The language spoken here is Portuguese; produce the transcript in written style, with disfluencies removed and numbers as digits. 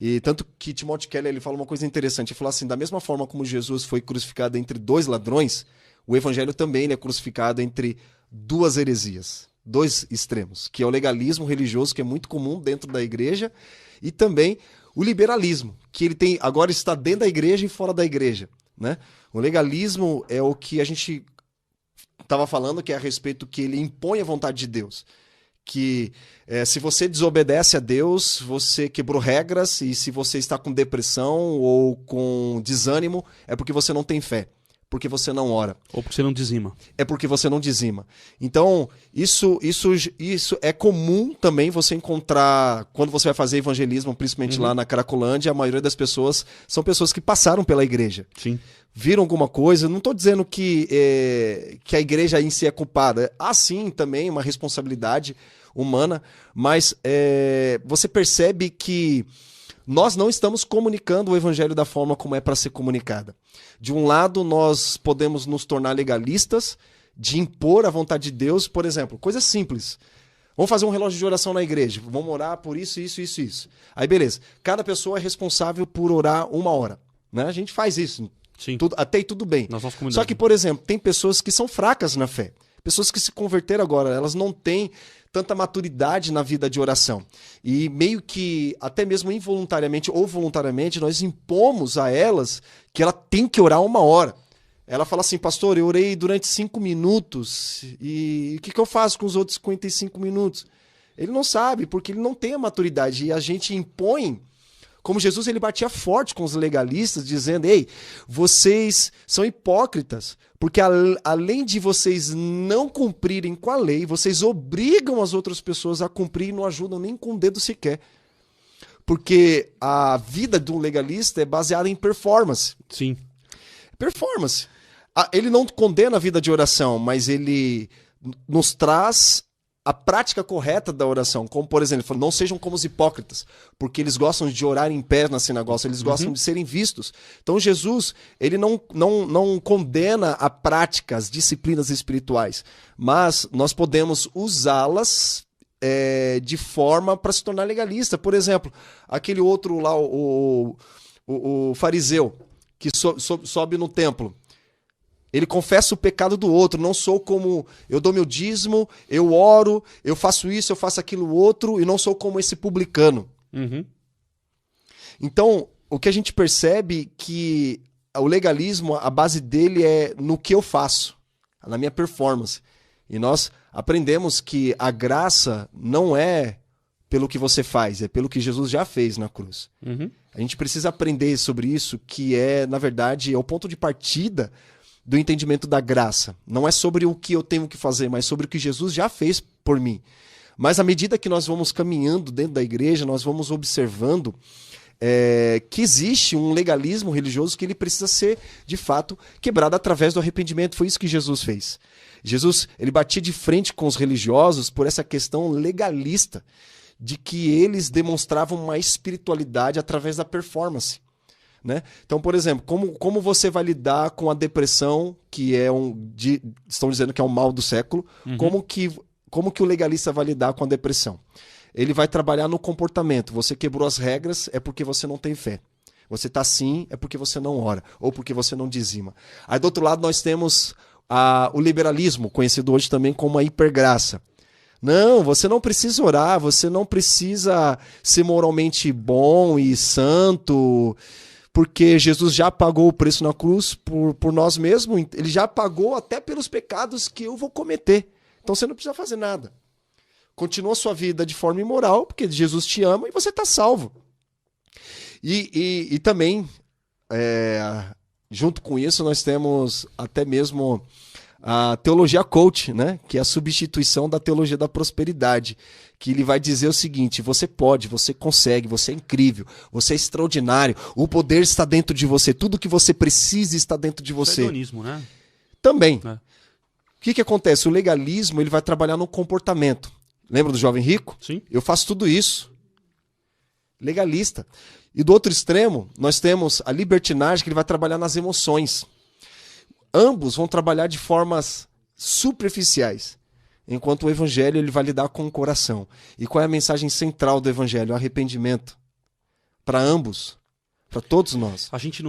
E tanto que Timothy Keller ele fala uma coisa interessante. Ele fala assim, da mesma forma como Jesus foi crucificado entre dois ladrões, o evangelho também ele é crucificado entre duas heresias, dois extremos, que é o legalismo religioso, que é muito comum dentro da igreja, e também o liberalismo, que ele tem agora está dentro da igreja e fora da igreja, né? O legalismo é o que a gente estava falando, que é a respeito que ele impõe a vontade de Deus. Que se você desobedece a Deus, você quebrou regras, e se você está com depressão ou com desânimo, é porque você não tem fé, porque você não ora. Ou porque você não dizima. É porque você não dizima. Então, isso é comum também você encontrar, quando você vai fazer evangelismo, principalmente lá na Cracolândia, a maioria das pessoas são pessoas que passaram pela igreja. Sim. Viram alguma coisa, não estou dizendo que a igreja em si é culpada. Há sim também uma responsabilidade humana, mas você percebe que nós não estamos comunicando o evangelho da forma como é para ser comunicada. De um lado, nós podemos nos tornar legalistas, de impor a vontade de Deus, por exemplo, coisa simples. Vamos fazer um relógio de oração na igreja, vamos orar por isso, isso, isso, isso. Aí beleza, cada pessoa é responsável por orar 1 hora. Né? A gente faz isso. Sim. Até aí tudo bem. Só que, por exemplo, tem pessoas que são fracas na fé. Pessoas que se converteram agora, elas não têm tanta maturidade na vida de oração. E meio que, até mesmo involuntariamente ou voluntariamente, nós impomos a elas que ela tem que orar 1 hora. Ela fala assim, pastor, eu orei durante 5 minutos e o que eu faço com os outros 55 minutos? Ele não sabe, porque ele não tem a maturidade. E a gente impõe. Como Jesus ele batia forte com os legalistas, dizendo, ei, vocês são hipócritas, porque além de vocês não cumprirem com a lei, vocês obrigam as outras pessoas a cumprir e não ajudam nem com o dedo sequer. Porque a vida do legalista é baseada em performance. Sim. Performance. Ele não condena a vida de oração, mas ele nos traz a prática correta da oração, como por exemplo, não sejam como os hipócritas, porque eles gostam de orar em pé na sinagoga, eles gostam de serem vistos. Então Jesus, ele não condena a prática, as disciplinas espirituais, mas nós podemos usá-las de forma para se tornar legalista. Por exemplo, aquele outro lá, o fariseu, que sobe no templo. Ele confessa o pecado do outro. Não sou como... Eu dou meu dízimo, eu oro, eu faço isso, eu faço aquilo outro, e não sou como esse publicano. Então, o que a gente percebe que o legalismo, a base dele é no que eu faço, na minha performance. E nós aprendemos que a graça não é pelo que você faz, é pelo que Jesus já fez na cruz. A gente precisa aprender sobre isso, que na verdade, é o ponto de partida do entendimento da graça. Não é sobre o que eu tenho que fazer, mas sobre o que Jesus já fez por mim. Mas à medida que nós vamos caminhando dentro da igreja, nós vamos observando que existe um legalismo religioso que ele precisa ser, de fato, quebrado através do arrependimento. Foi isso que Jesus fez. Jesus, ele batia de frente com os religiosos por essa questão legalista, de que eles demonstravam uma espiritualidade através da performance. Né? Então, por exemplo, como você vai lidar com a depressão, que estão dizendo que é um mal do século, como que o legalista vai lidar com a depressão? Ele vai trabalhar no comportamento. Você quebrou as regras, é porque você não tem fé. Você está assim, é porque você não ora, ou porque você não dizima. Aí do outro lado nós temos o liberalismo, conhecido hoje também como a hipergraça. Não, você não precisa orar, você não precisa ser moralmente bom e santo, porque Jesus já pagou o preço na cruz por nós mesmos. Ele já pagou até pelos pecados que eu vou cometer. Então você não precisa fazer nada. Continua a sua vida de forma imoral, porque Jesus te ama e você está salvo. E também, junto com isso, nós temos até mesmo a teologia coach, né? Que é a substituição da teologia da prosperidade, que ele vai dizer o seguinte: você pode, você consegue, você é incrível, você é extraordinário, o poder está dentro de você, tudo que você precisa está dentro de você. Isso é hedonismo, né? Também. O que acontece? O legalismo ele vai trabalhar no comportamento. Lembra do jovem rico? Sim. Eu faço tudo isso. Legalista. E do outro extremo, nós temos a libertinagem, que ele vai trabalhar nas emoções. Ambos vão trabalhar de formas superficiais, enquanto o evangelho ele vai lidar com o coração. E qual é a mensagem central do evangelho? O arrependimento. para ambos, para todos nós. A gente não